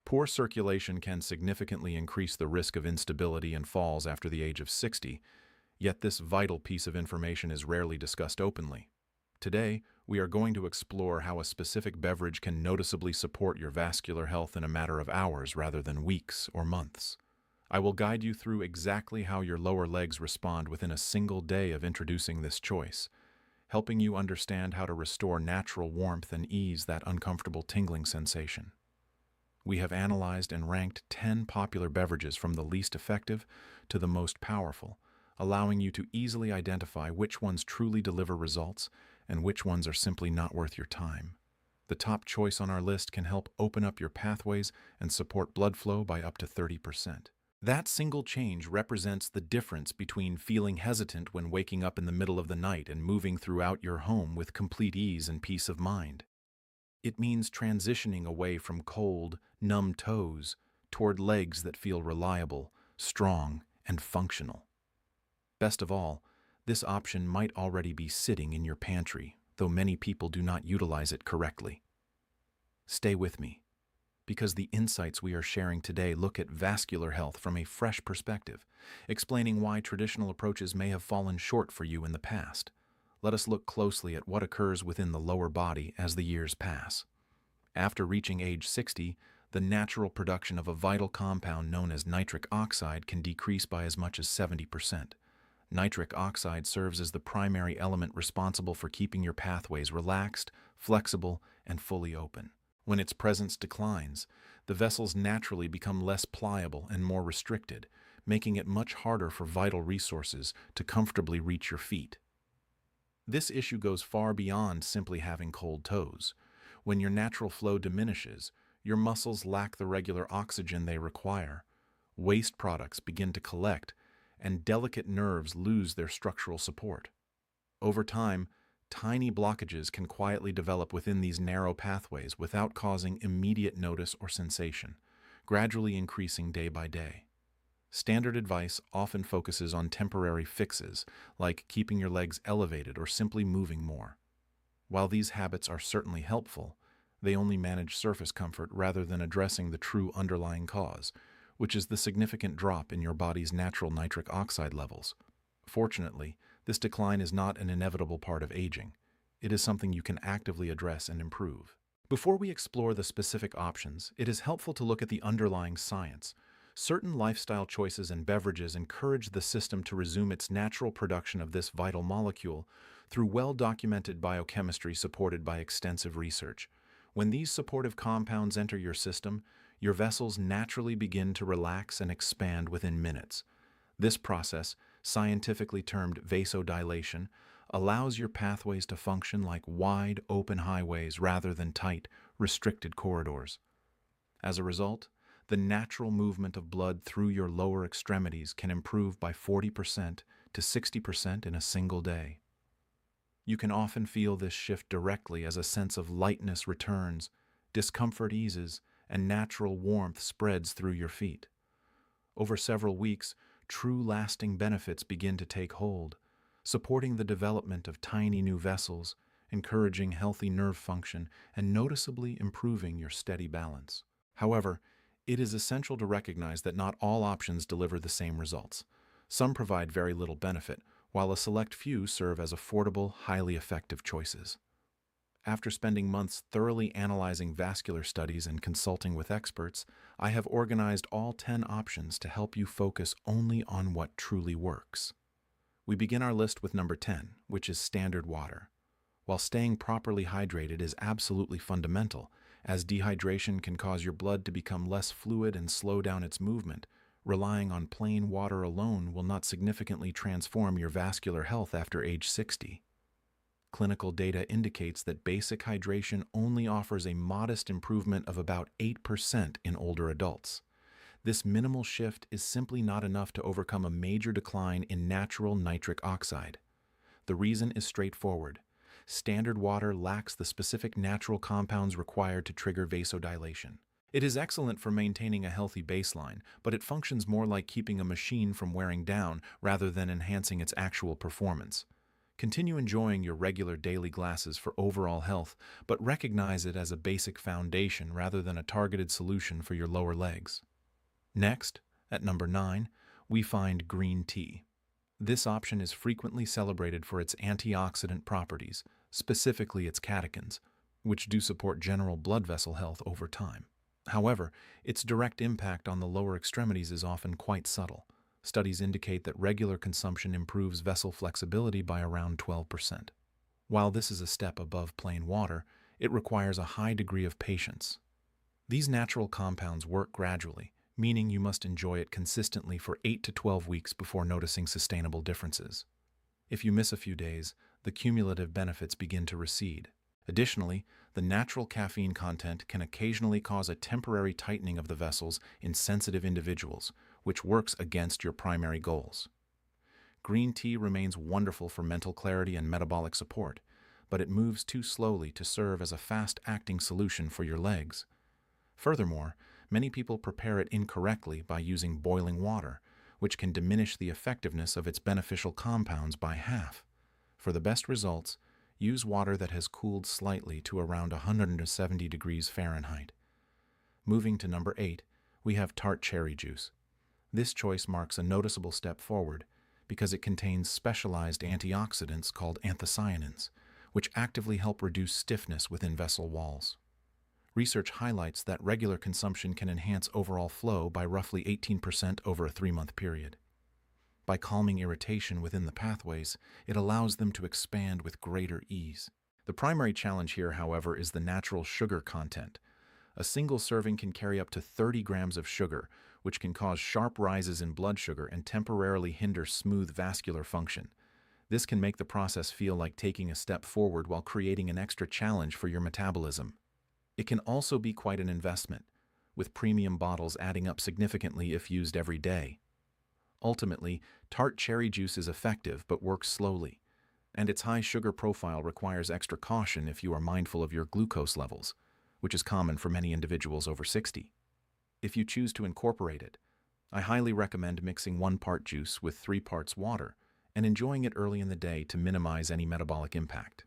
Poor circulation can significantly increase the risk of instability and falls after the age of 60, yet this vital piece of information is rarely discussed openly. Today, we are going to explore how a specific beverage can noticeably support your vascular health in a matter of hours rather than weeks or months. I will guide you through exactly how your lower legs respond within a single day of introducing this choice, helping you understand how to restore natural warmth and ease that uncomfortable tingling sensation. We have analyzed and ranked 10 popular beverages from the least effective to the most powerful, allowing you to easily identify which ones truly deliver results and which ones are simply not worth your time. The top choice on our list can help open up your pathways and support blood flow by up to 30%. That single change represents the difference between feeling hesitant when waking up in the middle of the night and moving throughout your home with complete ease and peace of mind. It means transitioning away from cold, numb toes toward legs that feel reliable, strong, and functional. Best of all, this option might already be sitting in your pantry, though many people do not utilize it correctly. Stay with me, because the insights we are sharing today look at vascular health from a fresh perspective, explaining why traditional approaches may have fallen short for you in the past. Let us look closely at what occurs within the lower body as the years pass. After reaching age 60, the natural production of a vital compound known as nitric oxide can decrease by as much as 70%. Nitric oxide serves as the primary element responsible for keeping your pathways relaxed, flexible, and fully open. When its presence declines, the vessels naturally become less pliable and more restricted, making it much harder for vital resources to comfortably reach your feet. This issue goes far beyond simply having cold toes. When your natural flow diminishes, your muscles lack the regular oxygen they require. Waste products begin to collect, and delicate nerves lose their structural support. Over time, tiny blockages can quietly develop within these narrow pathways without causing immediate notice or sensation, gradually increasing day by day. Standard advice often focuses on temporary fixes, like keeping your legs elevated or simply moving more. While these habits are certainly helpful, they only manage surface comfort rather than addressing the true underlying cause, which is the significant drop in your body's natural nitric oxide levels. Fortunately, this decline is not an inevitable part of aging. It is something you can actively address and improve. Before we explore the specific options, it is helpful to look at the underlying science. Certain lifestyle choices and beverages encourage the system to resume its natural production of this vital molecule through well-documented biochemistry supported by extensive research. When these supportive compounds enter your system, your vessels naturally begin to relax and expand within minutes. This process, scientifically termed vasodilation, allows your pathways to function like wide, open highways rather than tight, restricted corridors. As a result, the natural movement of blood through your lower extremities can improve by 40% to 60% in a single day. You can often feel this shift directly as a sense of lightness returns, discomfort eases, and natural warmth spreads through your feet. Over several weeks, true lasting benefits begin to take hold, supporting the development of tiny new vessels, encouraging healthy nerve function, and noticeably improving your steady balance. However, it is essential to recognize that not all options deliver the same results. Some provide very little benefit, while a select few serve as affordable, highly effective choices. After spending months thoroughly analyzing vascular studies and consulting with experts, I have organized all 10 options to help you focus only on what truly works. We begin our list with number 10, which is standard water. While staying properly hydrated is absolutely fundamental, as dehydration can cause your blood to become less fluid and slow down its movement, relying on plain water alone will not significantly transform your vascular health after age 60. Clinical data indicates that basic hydration only offers a modest improvement of about 8% in older adults. This minimal shift is simply not enough to overcome a major decline in natural nitric oxide. The reason is straightforward. Standard water lacks the specific natural compounds required to trigger vasodilation. It is excellent for maintaining a healthy baseline, but it functions more like keeping a machine from wearing down rather than enhancing its actual performance. Continue enjoying your regular daily glasses for overall health, but recognize it as a basic foundation rather than a targeted solution for your lower legs. Next, at number 9, we find green tea. This option is frequently celebrated for its antioxidant properties, specifically its catechins, which do support general blood vessel health over time. However, its direct impact on the lower extremities is often quite subtle. Studies indicate that regular consumption improves vessel flexibility by around 12%. While this is a step above plain water, it requires a high degree of patience. These natural compounds work gradually, meaning you must enjoy it consistently for 8 to 12 weeks before noticing sustainable differences. If you miss a few days, the cumulative benefits begin to recede. Additionally, the natural caffeine content can occasionally cause a temporary tightening of the vessels in sensitive individuals, which works against your primary goals. Green tea remains wonderful for mental clarity and metabolic support, but it moves too slowly to serve as a fast-acting solution for your legs. Furthermore, many people prepare it incorrectly by using boiling water, which can diminish the effectiveness of its beneficial compounds by half. For the best results, use water that has cooled slightly to around 170 degrees Fahrenheit. Moving to number 8, we have tart cherry juice. This choice marks a noticeable step forward because it contains specialized antioxidants called anthocyanins, which actively help reduce stiffness within vessel walls. Research highlights that regular consumption can enhance overall flow by roughly 18% over a 3-month period. By calming irritation within the pathways, it allows them to expand with greater ease. The primary challenge here, however, is the natural sugar content. A single serving can carry up to 30 grams of sugar, which can cause sharp rises in blood sugar and temporarily hinder smooth vascular function. This can make the process feel like taking a step forward while creating an extra challenge for your metabolism. It can also be quite an investment, with premium bottles adding up significantly if used every day. Ultimately, tart cherry juice is effective but works slowly, and its high sugar profile requires extra caution if you are mindful of your glucose levels, which is common for many individuals over 60. If you choose to incorporate it, I highly recommend mixing 1 part juice with 3 parts water and enjoying it early in the day to minimize any metabolic impact.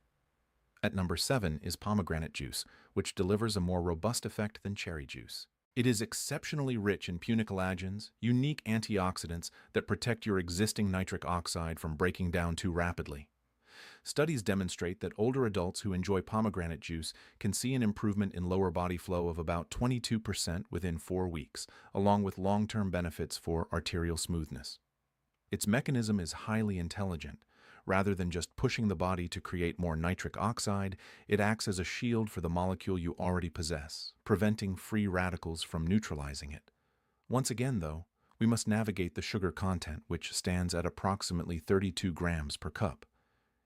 At number 7 is pomegranate juice, which delivers a more robust effect than cherry juice. It is exceptionally rich in punicalagins, unique antioxidants that protect your existing nitric oxide from breaking down too rapidly. Studies demonstrate that older adults who enjoy pomegranate juice can see an improvement in lower body flow of about 22% within 4 weeks, along with long-term benefits for arterial smoothness. Its mechanism is highly intelligent. Rather than just pushing the body to create more nitric oxide, it acts as a shield for the molecule you already possess, preventing free radicals from neutralizing it. Once again, though, we must navigate the sugar content, which stands at approximately 32 grams per cup.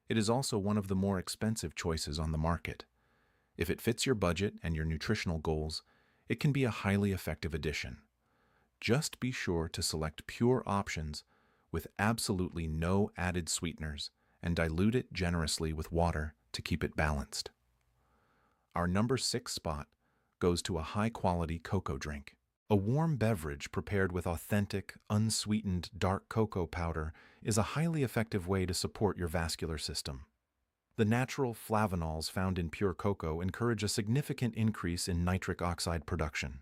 It is also one of the more expensive choices on the market. If it fits your budget and your nutritional goals, it can be a highly effective addition. Just be sure to select pure options with absolutely no added sweeteners, and dilute it generously with water to keep it balanced. Our number 6 spot goes to a high-quality cocoa drink. A warm beverage prepared with authentic, unsweetened dark cocoa powder is a highly effective way to support your vascular system. The natural flavonols found in pure cocoa encourage a significant increase in nitric oxide production.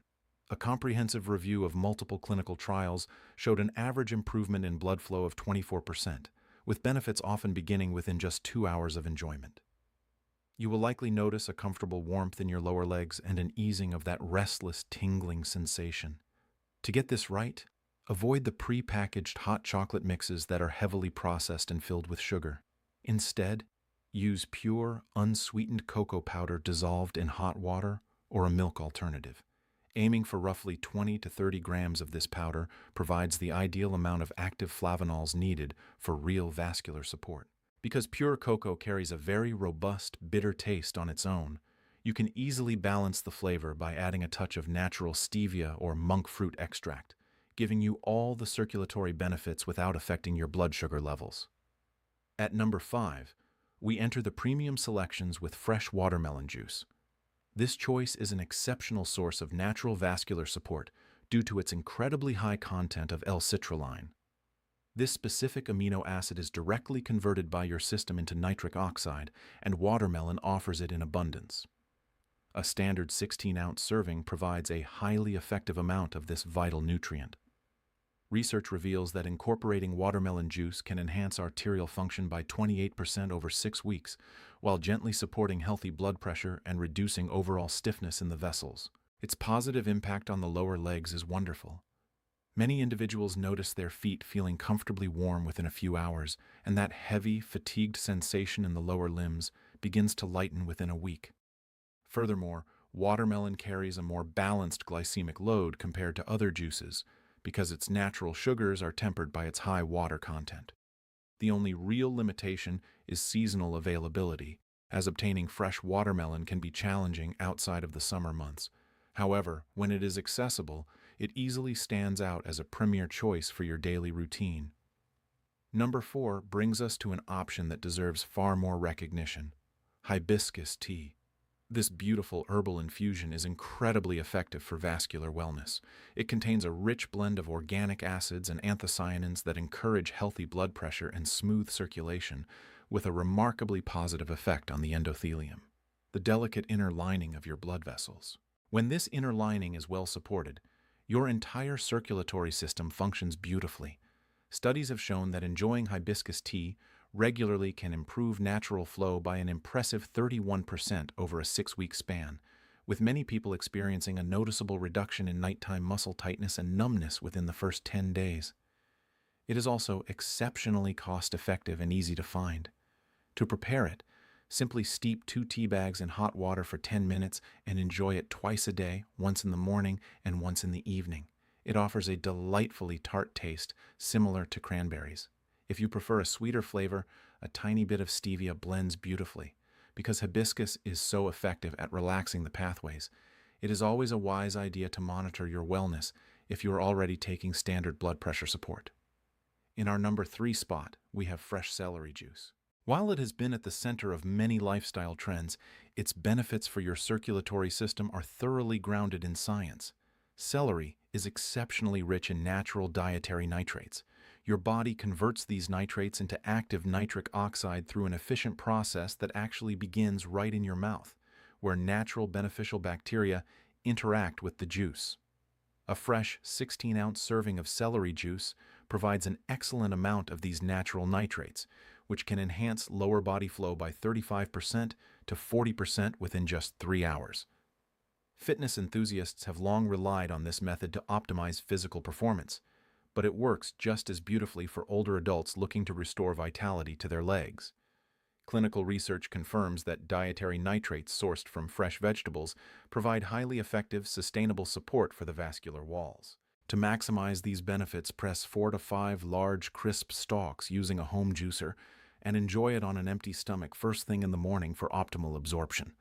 A comprehensive review of multiple clinical trials showed an average improvement in blood flow of 24%, with benefits often beginning within just 2 hours of enjoyment. You will likely notice a comfortable warmth in your lower legs and an easing of that restless, tingling sensation. To get this right, avoid the pre-packaged hot chocolate mixes that are heavily processed and filled with sugar. Instead, use pure, unsweetened cocoa powder dissolved in hot water or a milk alternative. Aiming for roughly 20 to 30 grams of this powder provides the ideal amount of active flavonols needed for real vascular support. Because pure cocoa carries a very robust, bitter taste on its own, you can easily balance the flavor by adding a touch of natural stevia or monk fruit extract, giving you all the circulatory benefits without affecting your blood sugar levels. At number 5, we enter the premium selections with fresh watermelon juice. This choice is an exceptional source of natural vascular support due to its incredibly high content of L-citrulline. This specific amino acid is directly converted by your system into nitric oxide, and watermelon offers it in abundance. A standard 16-ounce serving provides a highly effective amount of this vital nutrient. Research reveals that incorporating watermelon juice can enhance arterial function by 28% over 6 weeks, while gently supporting healthy blood pressure and reducing overall stiffness in the vessels. Its positive impact on the lower legs is wonderful. Many individuals notice their feet feeling comfortably warm within a few hours, and that heavy, fatigued sensation in the lower limbs begins to lighten within a week. Furthermore, watermelon carries a more balanced glycemic load compared to other juices because its natural sugars are tempered by its high water content. The only real limitation is seasonal availability, as obtaining fresh watermelon can be challenging outside of the summer months. However, when it is accessible, it easily stands out as a premier choice for your daily routine. Number 4 brings us to an option that deserves far more recognition: hibiscus tea. This beautiful herbal infusion is incredibly effective for vascular wellness. It contains a rich blend of organic acids and anthocyanins that encourage healthy blood pressure and smooth circulation, with a remarkably positive effect on the endothelium, the delicate inner lining of your blood vessels. When this inner lining is well supported, your entire circulatory system functions beautifully. Studies have shown that enjoying hibiscus tea regularly can improve natural flow by an impressive 31% over a 6-week span, with many people experiencing a noticeable reduction in nighttime muscle tightness and numbness within the first 10 days. It is also exceptionally cost-effective and easy to find. To prepare it, simply steep 2 tea bags in hot water for 10 minutes and enjoy it twice a day, once in the morning and once in the evening. It offers a delightfully tart taste, similar to cranberries. If you prefer a sweeter flavor, a tiny bit of stevia blends beautifully. Because hibiscus is so effective at relaxing the pathways, it is always a wise idea to monitor your wellness if you are already taking standard blood pressure support. In our number 3 spot, we have fresh celery juice. While it has been at the center of many lifestyle trends, its benefits for your circulatory system are thoroughly grounded in science. Celery is exceptionally rich in natural dietary nitrates. Your body converts these nitrates into active nitric oxide through an efficient process that actually begins right in your mouth, where natural beneficial bacteria interact with the juice. A fresh 16-ounce serving of celery juice provides an excellent amount of these natural nitrates, which can enhance lower body flow by 35% to 40% within just 3 hours. Fitness enthusiasts have long relied on this method to optimize physical performance, but it works just as beautifully for older adults looking to restore vitality to their legs. Clinical research confirms that dietary nitrates sourced from fresh vegetables provide highly effective, sustainable support for the vascular walls. To maximize these benefits, press 4 to 5 large, crisp stalks using a home juicer and enjoy it on an empty stomach first thing in the morning for optimal absorption.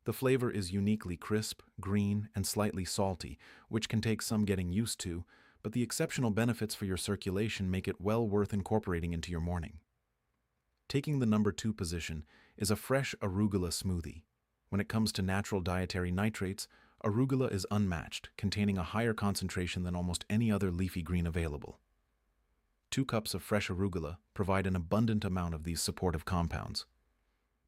The flavor is uniquely crisp, green, and slightly salty, which can take some getting used to, but the exceptional benefits for your circulation make it well worth incorporating into your morning. Taking the number 2 position is a fresh arugula smoothie. When it comes to natural dietary nitrates, arugula is unmatched, containing a higher concentration than almost any other leafy green available. 2 cups of fresh arugula provide an abundant amount of these supportive compounds.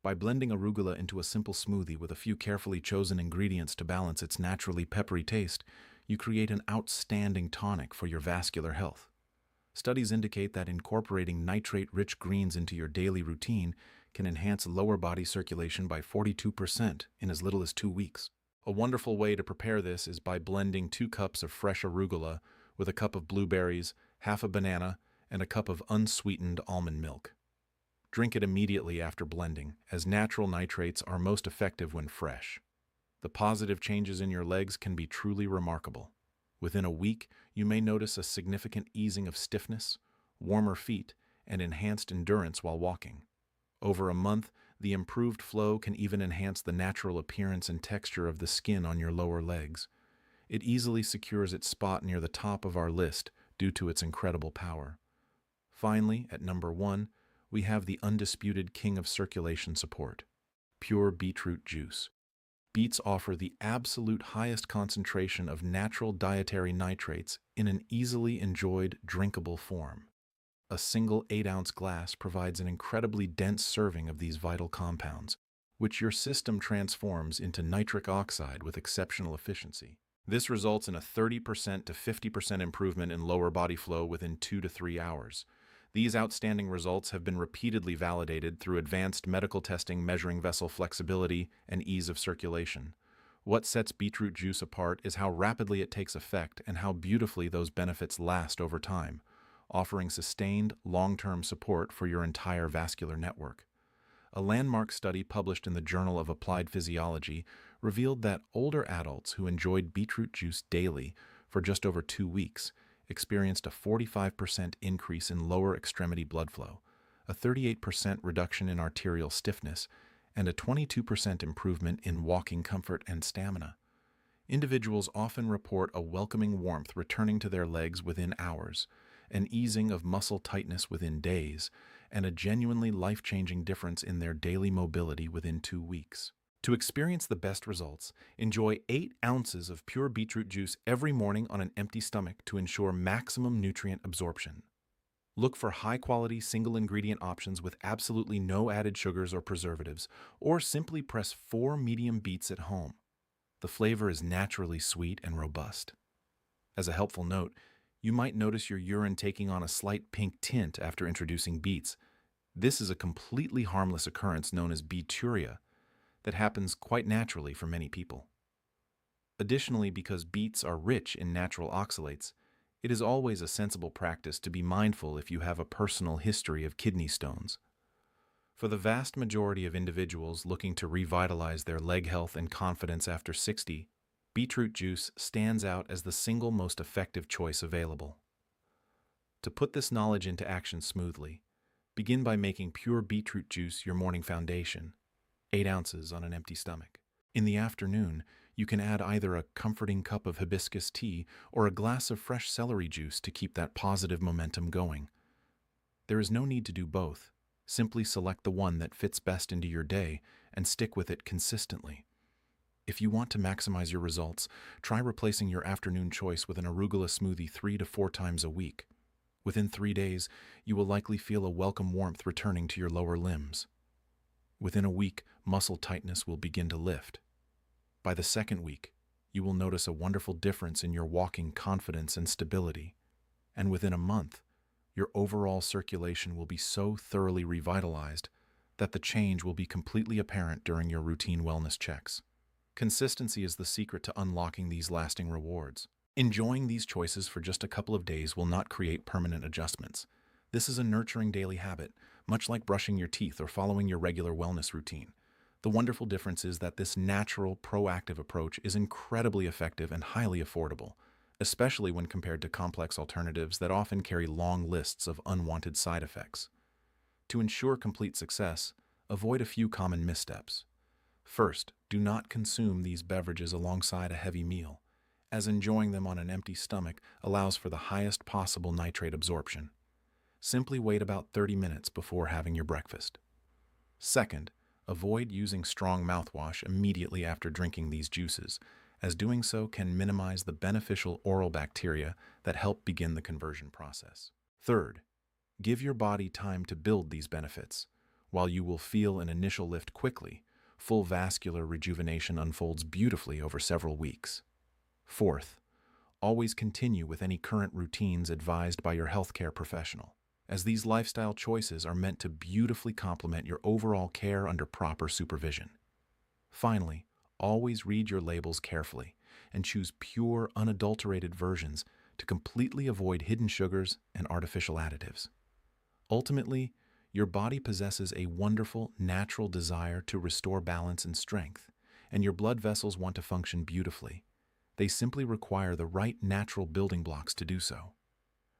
By blending arugula into a simple smoothie with a few carefully chosen ingredients to balance its naturally peppery taste, you create an outstanding tonic for your vascular health. Studies indicate that incorporating nitrate-rich greens into your daily routine can enhance lower body circulation by 42% in as little as 2 weeks. A wonderful way to prepare this is by blending 2 cups of fresh arugula with a cup of blueberries, half a banana, and a cup of unsweetened almond milk. Drink it immediately after blending, as natural nitrates are most effective when fresh. The positive changes in your legs can be truly remarkable. Within a week, you may notice a significant easing of stiffness, warmer feet, and enhanced endurance while walking. Over a month, the improved flow can even enhance the natural appearance and texture of the skin on your lower legs. It easily secures its spot near the top of our list due to its incredible power. Finally, at number 1, we have the undisputed king of circulation support, pure beetroot juice. Beets offer the absolute highest concentration of natural dietary nitrates in an easily enjoyed, drinkable form. A single 8-ounce glass provides an incredibly dense serving of these vital compounds, which your system transforms into nitric oxide with exceptional efficiency. This results in a 30% to 50% improvement in lower body flow within 2 to 3 hours. These outstanding results have been repeatedly validated through advanced medical testing measuring vessel flexibility and ease of circulation. What sets beetroot juice apart is how rapidly it takes effect and how beautifully those benefits last over time, offering sustained, long-term support for your entire vascular network. A landmark study published in the Journal of Applied Physiology revealed that older adults who enjoyed beetroot juice daily for just over 2 weeks experienced a 45% increase in lower extremity blood flow, a 38% reduction in arterial stiffness, and a 22% improvement in walking comfort and stamina. Individuals often report a welcoming warmth returning to their legs within hours, an easing of muscle tightness within days, and a genuinely life-changing difference in their daily mobility within 2 weeks. To experience the best results, enjoy 8 ounces of pure beetroot juice every morning on an empty stomach to ensure maximum nutrient absorption. Look for high-quality single-ingredient options with absolutely no added sugars or preservatives, or simply press 4 medium beets at home. The flavor is naturally sweet and robust. As a helpful note, you might notice your urine taking on a slight pink tint after introducing beets. This is a completely harmless occurrence known as beeturia that happens quite naturally for many people. Additionally, because beets are rich in natural oxalates, it is always a sensible practice to be mindful if you have a personal history of kidney stones. For the vast majority of individuals looking to revitalize their leg health and confidence after 60, beetroot juice stands out as the single most effective choice available. To put this knowledge into action smoothly, begin by making pure beetroot juice your morning foundation, 8 ounces on an empty stomach. In the afternoon, you can add either a comforting cup of hibiscus tea or a glass of fresh celery juice to keep that positive momentum going. There is no need to do both. Simply select the one that fits best into your day and stick with it consistently. If you want to maximize your results, try replacing your afternoon choice with an arugula smoothie 3 to 4 times a week. Within 3 days, you will likely feel a welcome warmth returning to your lower limbs. Within a week, muscle tightness will begin to lift. By the second week, you will notice a wonderful difference in your walking confidence and stability. And within a month, your overall circulation will be so thoroughly revitalized that the change will be completely apparent during your routine wellness checks. Consistency is the secret to unlocking these lasting rewards. Enjoying these choices for just a couple of days will not create permanent adjustments. This is a nurturing daily habit, much like brushing your teeth or following your regular wellness routine. The wonderful difference is that this natural, proactive approach is incredibly effective and highly affordable, especially when compared to complex alternatives that often carry long lists of unwanted side effects. To ensure complete success, avoid a few common missteps. First, do not consume these beverages alongside a heavy meal, as enjoying them on an empty stomach allows for the highest possible nitrate absorption. Simply wait about 30 minutes before having your breakfast. Second, avoid using strong mouthwash immediately after drinking these juices, as doing so can minimize the beneficial oral bacteria that help begin the conversion process. Third, give your body time to build these benefits. While you will feel an initial lift quickly, full vascular rejuvenation unfolds beautifully over several weeks. Fourth, always continue with any current routines advised by your healthcare professional, as these lifestyle choices are meant to beautifully complement your overall care under proper supervision. Finally, always read your labels carefully and choose pure, unadulterated versions to completely avoid hidden sugars and artificial additives. Ultimately, your body possesses a wonderful, natural desire to restore balance and strength, and your blood vessels want to function beautifully. They simply require the right natural building blocks to do so.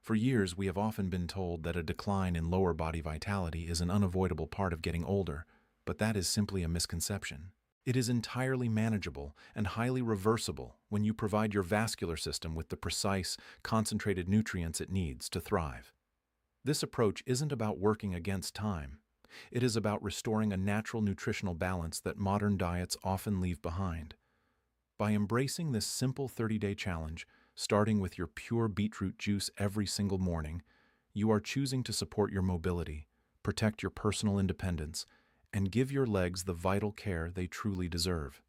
For years, we have often been told that a decline in lower body vitality is an unavoidable part of getting older, but that is simply a misconception. It is entirely manageable and highly reversible when you provide your vascular system with the precise, concentrated nutrients it needs to thrive. This approach isn't about working against time. It is about restoring a natural nutritional balance that modern diets often leave behind. By embracing this simple 30-day challenge, starting with your pure beetroot juice every single morning, You are choosing to support your mobility, protect your personal independence, and give your legs the vital care they truly deserve.